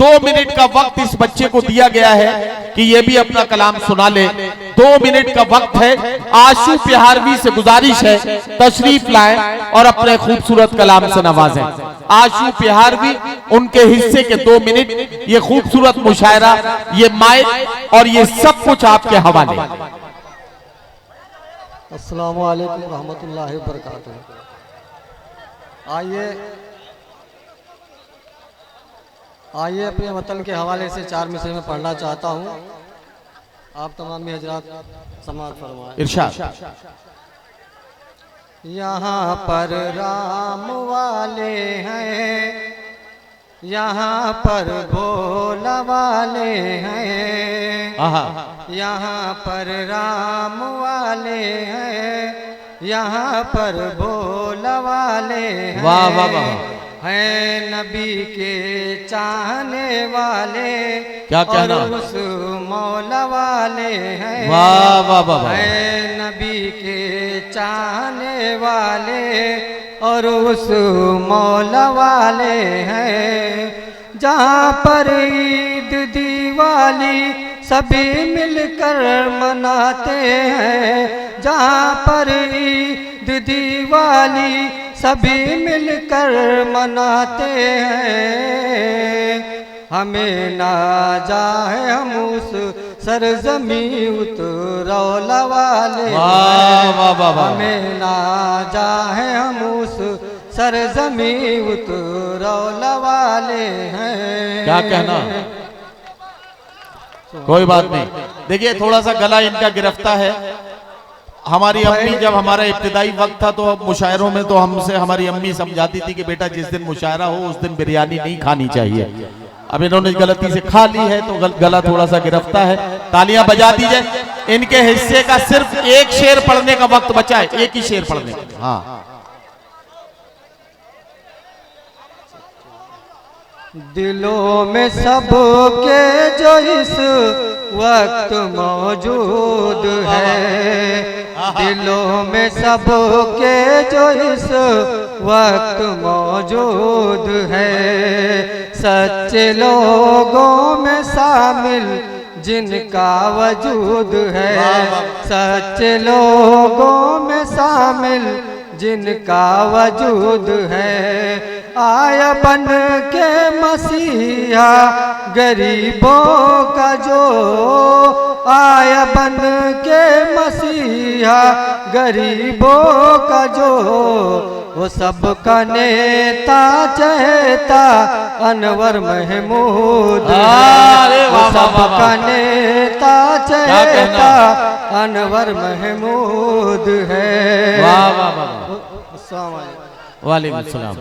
2 minute का वक्त इस बच्चे को दिया गया है कि ये भी अपना कलाम सुना ले। 2 मिनट का वक्त है। आशू बिहारवी से गुजारिश है तशरीफ लाएं और अपने खूबसूरत कलाम से नवाजें। आशू बिहारवी, उनके हिस्से के 2 मिनट, ये खूबसूरत मुशायरा, ये माइक और ये सब कुछ आपके हवाले। अस्सलामु अलैकुम रहमतुल्लाहि व बरकातुहू। आइए अपने वतन के हवाले से 4 मिसरे में पढ़ना चाहता हूँ। आप तमामी हजरात समाअत फरमाएं। इरशाद। यहाँ पर राम वाले हैं, यहाँ पर भोला वाले हैं, यहाँ पर राम वाले हैं, यहाँ पर भोला वाले हैं। वाह वाह वाह। हैं नबी के चाहने वाले, क्या कहना, और उस मौला वाले हैं। वाह वाह वाह। हैं नबी के चाहने वाले और उस मौला वाले हैं। जहाँ पर ईद दिवाली सभी मिलकर मनाते हैं, जहाँ पर ईद दिवाली सभी मिलकर मनाते हैं। हमें ना जाए हम उस सरजमी उतरौला वाले, हमें ना जाए हम उस सरजमी उतरौला वाले हैं। क्या कहना, कोई बात नहीं। देखिए थोड़ा सा गला इनका गिरफ्तार है। हमारी अम्मी, जब हमारा इब्तिदाई वक्त था तो मुशायरों में तो हमसे हमारी अम्मी समझाती थी कि बेटा जिस दिन मुशायरा हो उस दिन बिरयानी नहीं खानी चाहिए। अब इन्होंने गलती से खा ली है तो गला थोड़ा सा गिरफ्तार है। तालियां बजा दीजिए। इनके हिस्से का सिर्फ एक शेर पढ़ने का वक्त बचा है, एक ही शेर पढ़ने का। हाँ। दिलों में सबके जो इस वक्त मौजूद है, दिलों में सबके जो इस वक्त मौजूद है, सच्चे लोगों में शामिल जिनका वजूद है, सच्चे लोगों में शामिल जिनका वजूद है। आया बन के मसीहा गरीबों का जो, आया बन के मसीहा गरीबों का जो, वो सबका नेता चहेता अनवर महमूद है, वो सबका नेता चहेता अनवर महमूद है। वाह वाह वाह। वालेकुम सलाम।